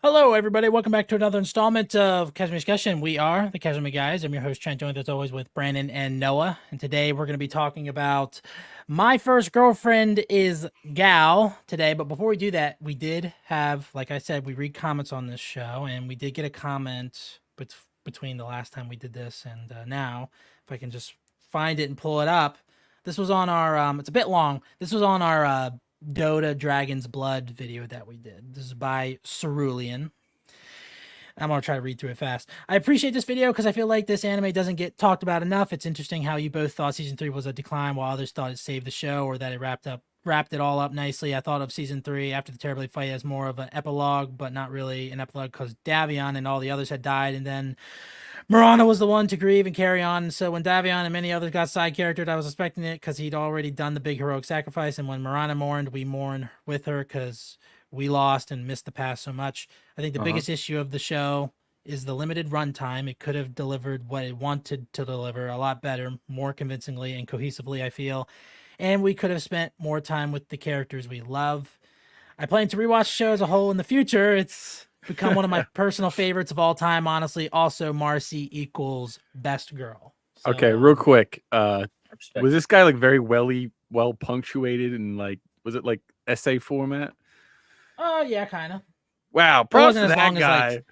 Hello, everybody. Welcome back to another installment of Casual Discussion. We are the Casual Guys. I'm your host, Trent, joined as always with Brandon and Noah. And today we're going to be talking about My First Girlfriend is Gal today. But before we do that, we did have, like I said, we read comments on this show, and we did get a comment between the last time we did this and now. If I can just find it and pull it up. This was on our, it's a bit long. This was on our Dota Dragon's Blood video that we did. This is by Cerulean. I'm going to try to read through it fast. I appreciate this video because I feel like this anime doesn't get talked about enough. It's interesting how you both thought season 3 was a decline while others thought it saved the show or that it wrapped it all up nicely. I thought of season 3 after the terribly fight as more of an epilogue, but not really an epilogue because Davion and all the others had died, and then Marana was the one to grieve and carry on. And so when Davion and many others got side charactered, I was expecting it because he'd already done the big heroic sacrifice. And when Marana mourned, we mourned with her because we lost and missed the past so much. I think the biggest issue of the show is the limited runtime. It could have delivered what it wanted to deliver a lot better, more convincingly and cohesively, I feel. And we could have spent more time with the characters we love. I plan to rewatch the show as a whole in the future. It's become one of my personal favorites of all time, honestly. Also, Marcy equals best girl. So, okay, real quick. Was this guy like very well punctuated and like, was it like essay format? Oh, yeah, kind of. Wow, props to that guy.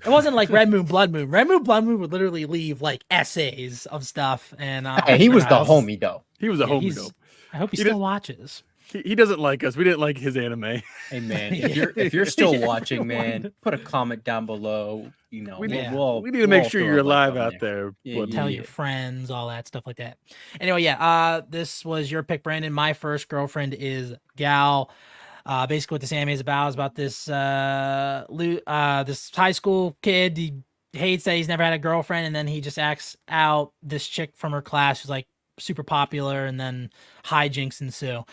It wasn't like Red Moon, Blood Moon. Red Moon, Blood Moon would literally leave like essays of stuff. And he was the homie, though. He was a homie, though. I hope he still watches. He doesn't like us. We didn't like his anime. Hey man, if you're still watching, man, put a comment down below. You know, we need to make sure you're alive out there. Tell your friends, all that stuff like that. Anyway, this was your pick, Brandon. My First Girlfriend is Gal. Basically, what this anime is about this this high school kid. He hates that he's never had a girlfriend, and then he just acts out this chick from her class who's like super popular, and then hijinks ensue.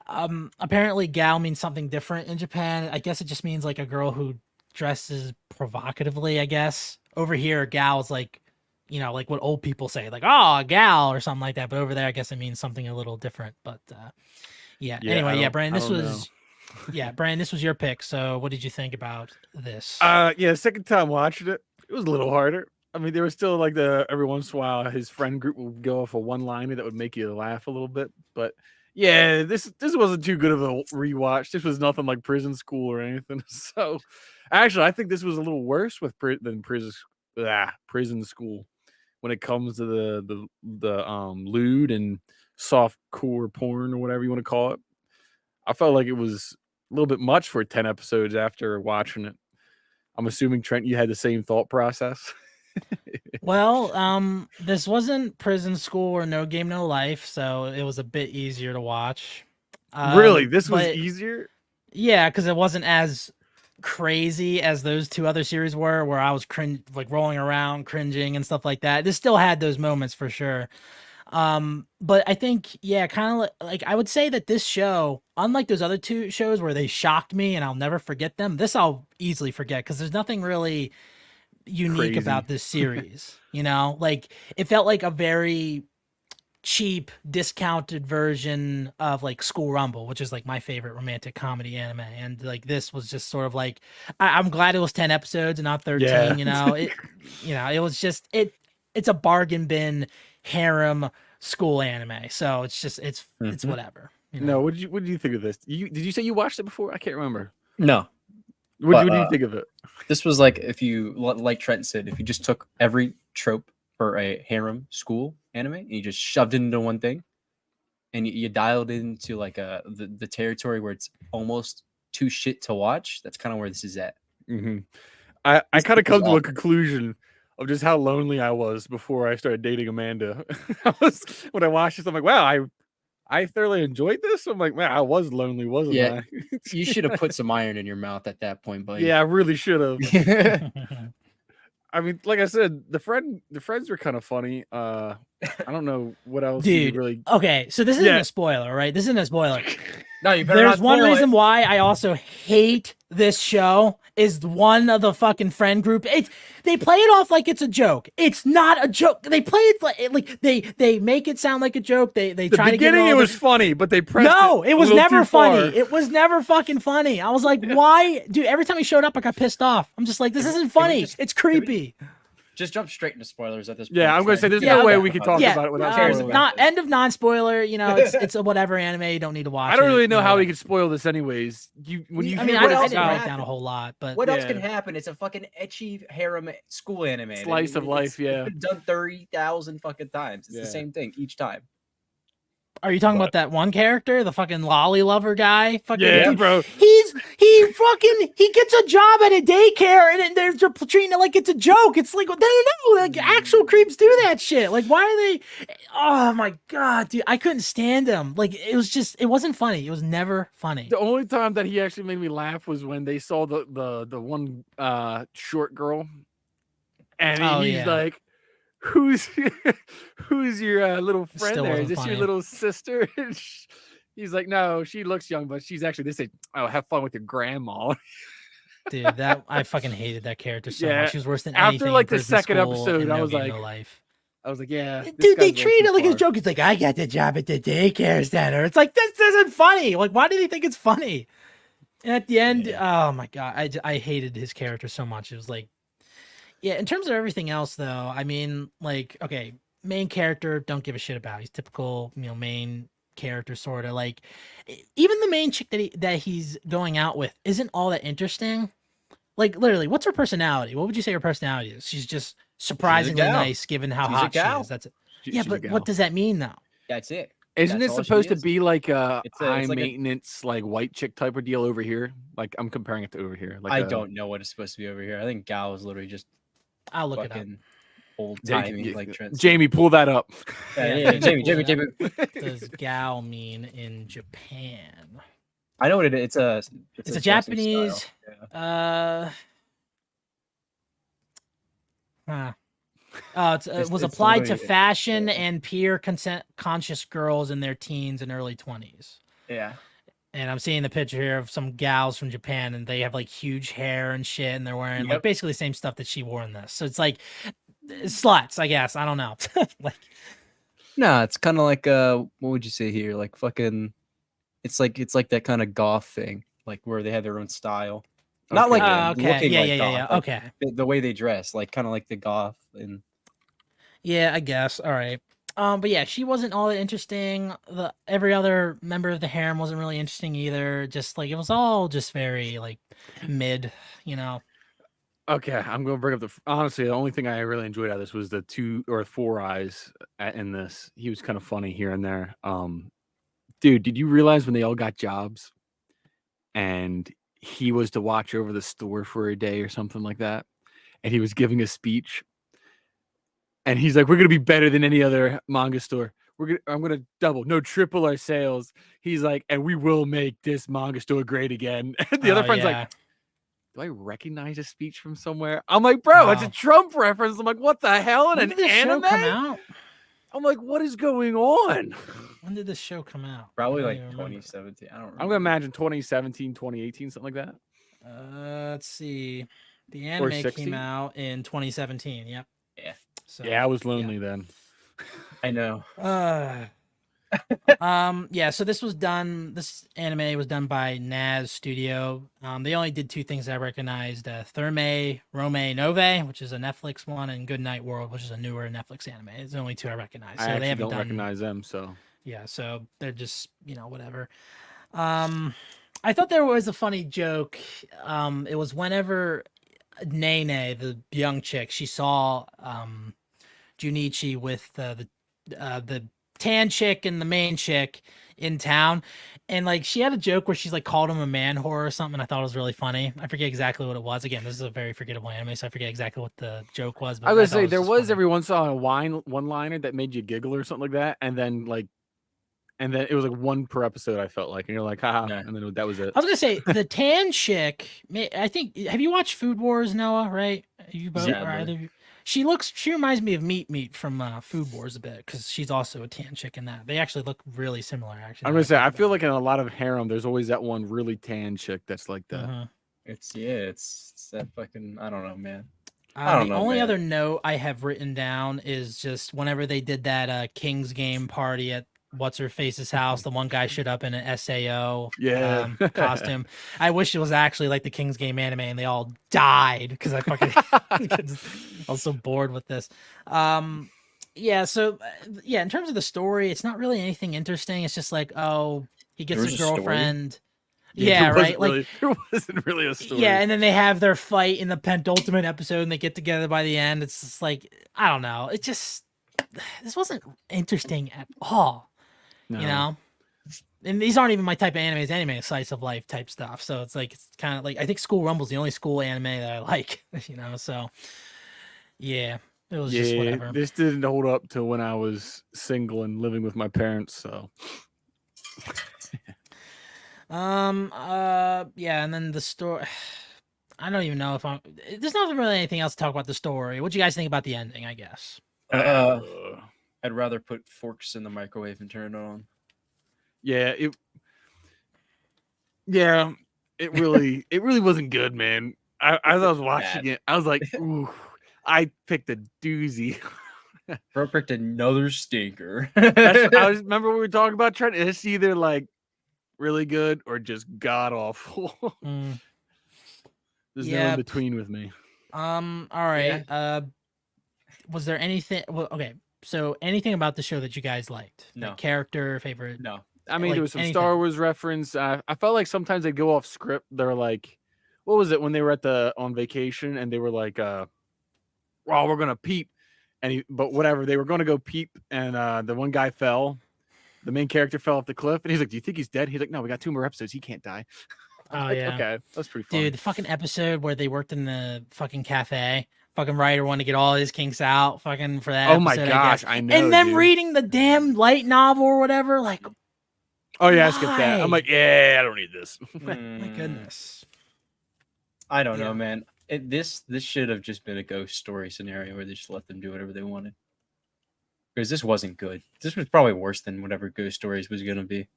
Apparently gal means something different in Japan. I guess it just means like a girl who dresses provocatively, I guess. Over here, gal is like, you know, like what old people say, like, oh, a gal or something like that. But over there, I guess it means something a little different. But anyway, Brandon, this was Brandon, this was your pick. So what did you think about this? Second time watching it, it was a little harder. I mean, there was still like every once in a while his friend group would go off a one-liner that would make you laugh a little bit. But yeah, this wasn't too good of a rewatch. This was nothing like Prison School or anything. So actually, I think this was a little worse than Prison School when it comes to the lewd and soft core porn or whatever you want to call it. I felt like it was a little bit much for 10 episodes after watching it. I'm assuming, Trent, you had the same thought process. Well, this wasn't Prison School or No Game No Life, so it was a bit easier to watch. Really? This was easier? Yeah, because it wasn't as crazy as those two other series were, where I was rolling around, cringing and stuff like that. This still had those moments for sure. But I think, kind of like I would say that this show, unlike those other two shows where they shocked me and I'll never forget them, this I'll easily forget because there's nothing really unique about this series. You know, like it felt like a very cheap, discounted version of like School Rumble, which is like my favorite romantic comedy anime, and like this was just sort of like I'm glad it was 10 episodes and not 13. Yeah. It was just it's a bargain bin harem school anime, so it's just it's whatever. No, what did you think of this? Did you say you watched it before? I can't remember. No. What do you think of it? This was like, if you, like Trent said, if you just took every trope for a harem school anime and you just shoved it into one thing, and you dialed into like the territory where it's almost too shit to watch. That's kind of where this is at. Mm-hmm. I kind of come to a conclusion of just how lonely I was before I started dating Amanda. When I watched this, I'm like, wow, I thoroughly enjoyed this. I'm like, man, I was lonely, wasn't I? You should have put some iron in your mouth at that point, buddy. Yeah, I really should have. I mean, like I said, the friends were kind of funny. I don't know what else. Dude, really. Okay, so this isn't a spoiler, right? This isn't a spoiler. No, you better There's not one spoil reason it. why I also hate this show is one of the fucking friend group. They play it off like it's a joke. It's not a joke. They play it like they make it sound like a joke. They The try to give beginning it it all was funny, but they pressed no, it it a was little never too funny. far. It was never fucking funny. I was like, why, dude? Every time he showed up, I got pissed off. I'm just like, this isn't funny. It's creepy. Just jump straight into spoilers at this point. Yeah, I'm gonna say there's Yeah, no way okay. we can talk Yeah, about it without cares spoiling. about not end of non-spoiler. You know, it's a whatever anime. You don't need to watch. I don't really it, know you how we whatever. could spoil this, anyways. When you I hear mean, what I it's didn't write about, down a whole lot, but What else can Yeah. happen? It's a fucking ecchi harem school anime. Slice of life, yeah. It's been done 30,000 fucking times. It's Yeah. the same thing each time. are you talking But- about that one character, the fucking lolly lover guy? Fucking yeah, dude, bro. he gets a job at a daycare and they're treating it like it's a joke. It's like, no, like actual creeps do that shit. Like, why are they? Oh my god, dude, I couldn't stand him. Like, it wasn't funny. It was never funny. The only time that he actually made me laugh was when they saw the one short girl, and Oh, he's yeah. like, "Who's who's your little friend Still there? Is wasn't this funny. your little sister?" And he's like, "No, she looks young, but she's actually." They say, "Oh, have fun with your grandma." Dude, that I fucking hated that character so Yeah, much. She was worse than after, anything. like, in the Prison second School episode, and I No was Game, like, No Life. I was like, "Yeah." this Dude, they guy's going treat too it like a far. joke. It's like, I got the job at the daycare center. It's like, this isn't funny. Like, why do they think it's funny? And at the end, oh my god, I hated his character so much. It was like, yeah. In terms of everything else, though, I mean, like, okay, main character, don't give a shit about. He's typical, main character sort of like. Even the main chick that he's going out with isn't all that interesting. Like, literally, what's her personality? What would you say her personality is? She's just surprisingly gal. nice, given how She's a hot she gal. is. That's it. She- Yeah, she's a but gal. what does that mean, though? That's it. Isn't That's it all she supposed to is. be like a It's high like a- maintenance, like white chick type of deal over here? Like, I'm comparing it to over here. Like I don't know what it's supposed to be over here. I think Gal is literally just I'll look it up. fucking old Yeah, timey, like Trent said. Jamie, pull that up. Yeah, Jamie, pull it Jamie. up. What does gal mean in Japan? I know what it is. It's a It's a dressing Japanese. style. It It's- was it's applied to literally- fashion yeah. and peer consent conscious girls in their teens and early 20s. Yeah. And I'm seeing the picture here of some gals from Japan, and they have like huge hair and shit, and they're wearing like Yep. basically the same stuff that she wore in this. So it's like sluts, I guess. I don't know. Like, No, it's kind of like what would you say here? Like fucking, it's like that kind of goth thing, like where they have their own style. Not Okay. like okay, looking yeah, like yeah, goth, yeah. like Okay, the way they dress, like kind of like the goth and yeah, I guess. All right. But yeah, she wasn't all that interesting. Every other member of the harem wasn't really interesting either. Just like it was all just very like mid, Okay, I'm going to bring up honestly, the only thing I really enjoyed out of this was the 2 or 4 eyes in this. He was kind of funny here and there. Dude, did you realize when they all got jobs and he was to watch over the store for a day or something like that, and he was giving a speech, and he's like, "We're gonna be better than any other manga store. I'm gonna double, no, triple our sales." He's like, "And we will make this manga store great again." And the other friend's like, "Do I recognize a speech from somewhere?" I'm like, "Bro, it's a Wow. Trump reference." I'm like, "What the hell?" In when an did this show anime? come out? I'm like, "What is going on?" When did this show come out? probably I don't like even remember. 2017. I don't remember. I'm gonna imagine 2017, 2018, something like that. Let's see. The Or anime 60? came out in 2017. Yep. Yeah. So, Yeah, I was lonely then. I know. Yeah, so this anime was done by Naz Studio. They only did 2 things I recognized: Therme Rome Nove, which is a Netflix one, and Good Night World, which is a newer Netflix anime. It's the only 2 I recognize. So I they actually haven't don't done recognize them, so yeah, so they're just, whatever. I thought there was a funny joke. It was whenever Nene, the young chick, she saw Junichi with the tan chick and the main chick in town, and like she had a joke where she's like called him a man whore or something. I thought it was really funny. I forget exactly what it was. Again, this is a very forgettable anime, so I forget exactly what the joke was. But I would thought say it there just was funny. every once in a while a one-liner that made you giggle or something like that, and then it was like 1 per episode. I felt like, and you're like, haha, Yeah. and then that was it. I was gonna say the tan chick. I think. Have you watched Food Wars, Noah? Right? You both? Yeah, or but- either of you? She reminds me of Meat from Food Wars a bit because she's also a tan chick in that. They actually look really similar. Actually, I'm gonna say I feel like in a lot of harem, there's always that one really tan chick that's like that. It's that fucking. I don't know, man. I don't The know, only man. other note I have written down is just whenever they did that King's Game party at what's her face's house, the one guy showed up in an SAO costume. I wish it was actually like the King's Game anime and they all died because I fucking I was so bored with this. Yeah, so yeah, in terms of the story, it's not really anything interesting. It's just like, oh, he gets There was his a story? girlfriend. Yeah, Yeah, right. Really, Like there wasn't really a story. yeah, and then they have their fight in the penultimate episode, and they get together by the end. It's just like I don't know. It just this wasn't interesting at all. No. You know, and these aren't even my type of animes. Anime slice of life type stuff. So it's kind of like I think School Rumble's the only school anime that I like. You know, so yeah, it was just whatever. This didn't hold up to when I was single and living with my parents. So. Yeah, and then the story. I don't even know if there's not really anything else to talk about the story. What do you guys think about the ending? I guess. I'd rather put forks in the microwave and turn it on. Yeah, it really wasn't good, man. As I was watching it, I was like, ooh, I picked a doozy. Bro picked another stinker. I remember we were talking about Trent. It's either like really good or just god awful. There's no in between with me. All right. Yeah. Was there anything? Well, okay. So anything about the show that you guys liked? No. Like character, favorite? No. I mean, there was some Star Wars reference. I felt like sometimes they'd go off script. They're like, what was it when they were on vacation and they were like, well, we're gonna peep, but whatever, they were gonna go peep, and the one guy fell. The main character fell off the cliff, and he's like, "Do you think he's dead?" He's like, "No, we got 2 more episodes. He can't die." Oh yeah, okay, that's pretty fun. Dude, the fucking episode where they worked in the fucking cafe. Fucking writer wanted to get all his kinks out. Fucking for that. Oh episode, my gosh, I know. And them reading the damn light novel or whatever, like. Oh yeah, I skipped that. I'm like, yeah, I don't need this. My goodness. I don't know, man. This should have just been a ghost story scenario where they just let them do whatever they wanted. Because this wasn't good. This was probably worse than whatever Ghost Stories was gonna be.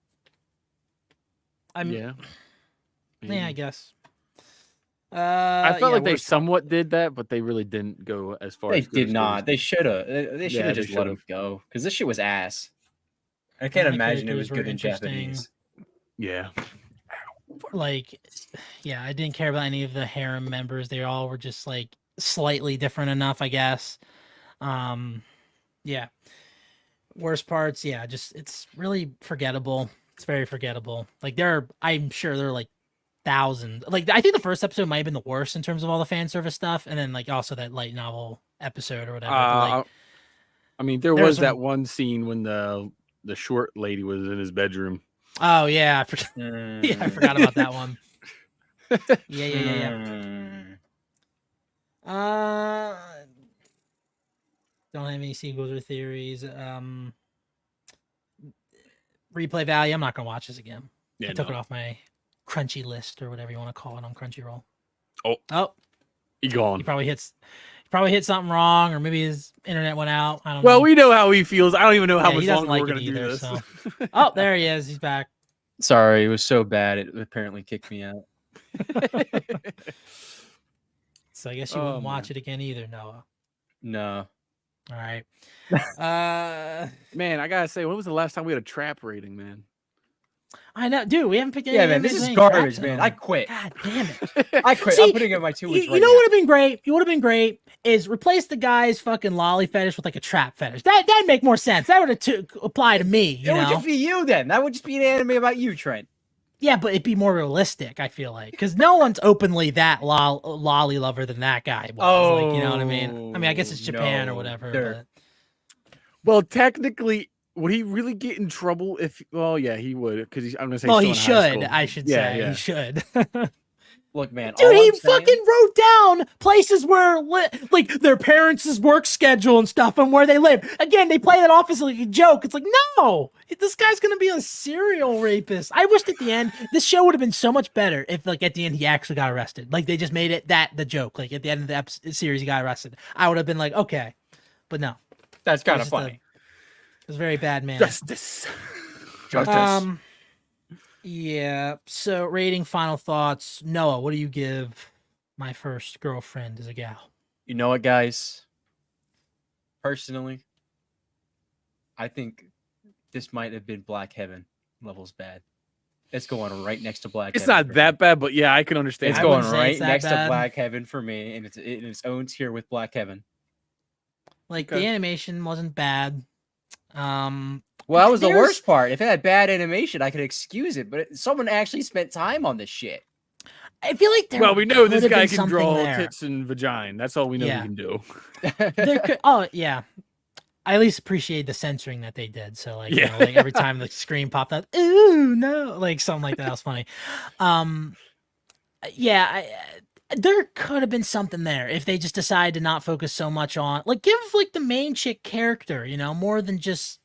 Yeah, I guess. I felt like they somewhat did that, but they really didn't go as far. They did not. They should have. They should have just let him go. Because this shit was ass. I can't imagine it was good in Japanese. Yeah. Like, yeah, I didn't care about any of the harem members. They all were just like slightly different enough, I guess. Yeah. Worst parts, yeah, just it's really forgettable. It's very forgettable. Like I'm sure there are like thousands. Like I think the first episode might have been the worst in terms of all the fan service stuff, and then like also that light novel episode or whatever. I mean, there was that one scene when the short lady was in his bedroom. Oh yeah, yeah, I forgot about that one. Yeah. Don't have any sequels or theories. Replay value. I'm not gonna watch this again. I took it off my Crunchy list or whatever you want to call it on Crunchyroll. Oh, he gone. He probably hit something wrong, or maybe his internet went out. I don't know. Well, we know how he feels. I don't even know how much longer we're gonna do this. So. Oh, there he is. He's back. Sorry, it was so bad. It apparently kicked me out. So I guess you wouldn't watch it again either, Noah. No. All right. Man, I gotta say, when was the last time we had a trap rating, man? I know, dude. We haven't picked any. Yeah, man, this is garbage, man. I quit. God damn it! I quit. See, I'm putting in my 2 weeks. You know what would have been great? You would have been great is replace the guy's fucking lolly fetish with like a trap fetish. That'd make more sense. That would have apply to me. It would just be you then. That would just be an anime about you, Trent. Yeah, but it'd be more realistic. I feel like because no one's openly that lolly lover than that guy was. Oh, like, you know what I mean? I guess it's Japan or whatever. But... Well, technically. Would he really get in trouble if? Well, yeah, he would because I'm gonna say. Well, he should. I should say he should. Look, man. Dude, all he I'm saying- fucking wrote down places where, like, their parents' work schedule and stuff and where they live. Again, they play it off as like a joke. It's like, no, this guy's gonna be a serial rapist. I wished at the end, this show would have been so much better if, like, at the end he actually got arrested. Like, they just made it the joke. Like, at the end of the series, he got arrested. I would have been like, okay, but no, That's kind of just funny. it was very bad, man. Justice. Yeah. So, rating, final thoughts. Noah, what do you give My First Girlfriend as a gal? You know what, guys? Personally, I think this might have been Black Heaven levels bad. It's going right next to Black It's Heaven. not for that me. bad, but yeah, I can understand. It's I going wouldn't say right it's that next bad. to Black Heaven for me, and it's in its own tier with Black Heaven. Like, Okay. the animation wasn't bad. Well, that was the There's- worst part. If it had bad animation, I could excuse it, but someone actually spent time on this shit. I feel like there Well, we know could this have guy been can something draw there. tits and vagina. That's all we know Yeah. he can do. There could, oh yeah, I at least appreciate the censoring that they did. So like, Yeah. like every time the screen popped up, ooh no, like something like that was funny. Yeah, there could have been something there if they just decided to not focus so much on, like, give like the main chick character, more than just,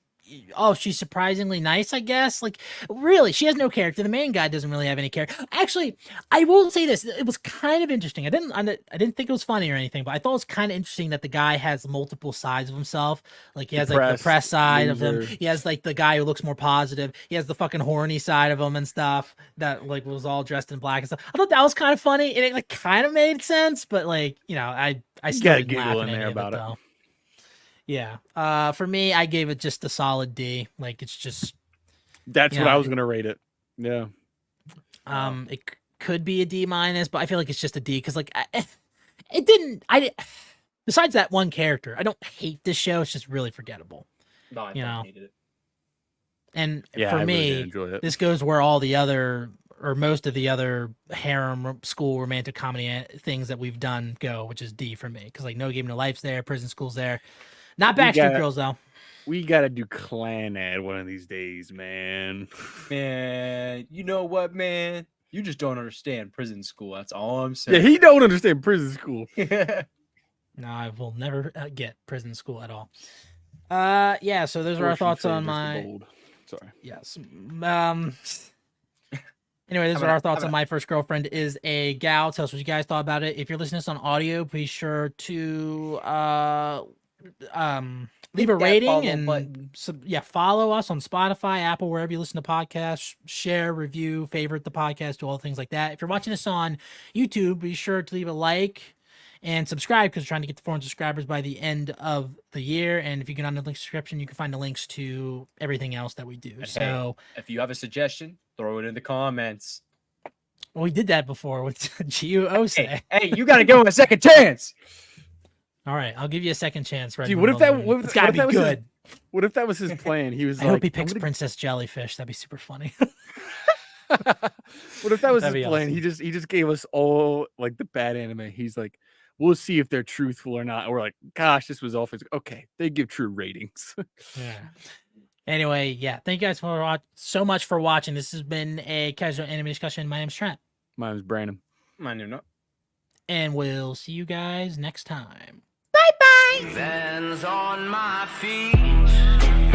oh, she's surprisingly nice, I guess. Like, really, she has no character. The main guy doesn't really have any character. Actually, I will say this: it was kind of interesting. I didn't think it was funny or anything, but I thought it was kind of interesting that the guy has multiple sides of himself. Like, he has like the Depressed, press side of him. loser. He has like the guy who looks more positive. He has the fucking horny side of him and stuff. That like was all dressed in black and stuff. I thought that was kind of funny, and it like kind of made sense. But like, I still gotta didn't laugh giggle at in any there of it about it. though. Yeah. For me, I gave it just a solid D. Like, it's just, That's what Yeah, I was gonna rate it. Yeah. could be a D minus, but I feel like it's just a D because, like, it didn't. Besides that one character, I don't hate this show. It's just really forgettable. No, I You know. hated it. And Yeah, for I really me, did enjoy it. this goes where all the other, or most of the other harem school romantic comedy things that we've done go, which is D for me. Because like, No Game No Life's there, Prison School's there. Not We Backstreet got- Girls though. We gotta do Clan Ad one of these days, man. Man, you know what, man? You just don't understand prison school. That's all I'm Yeah, saying. he don't understand prison school. No, I will never get Prison School at all. Yeah. So those are our Or she thoughts on favors the my. bold. Sorry. Yes. Anyway, those I'm are gonna- our thoughts I'm on My First Girlfriend is a Gal. Tell us what you guys thought about it. If you're listening to this on audio, be sure to leave a Hit that rating follow and button. follow us on Spotify, Apple, wherever you listen to podcasts. Share, review, favorite the podcast, do all things like that. If you're watching this on YouTube, be sure to leave a like and subscribe because we're trying to get to 400 subscribers by the end of the year. And if you get on the link description, you can find the links to everything else that we do. And So If you have a suggestion, throw it in the comments. we did that before with GUO. Hey, you got to give him a second chance. All right, I'll give you a second chance. Red Dude, Moon what if that- Balloon. what if- It's got to what if be that was his- good. What if that was his plan? He was I like, hope he I'm picks gonna- Princess Jellyfish. That'd be super funny. What if that was his That'd be plan? awesome. He just gave us all like the bad anime. He's like, we'll see if they're truthful or not. And we're like, gosh, this was awful. He's like, okay, they give true ratings. Yeah. Anyway, yeah. Thank you guys so much for watching. This has been a casual anime discussion. My name's Trent, My name's Brandon. I do not. and we'll see you guys next time. Hands on my feet.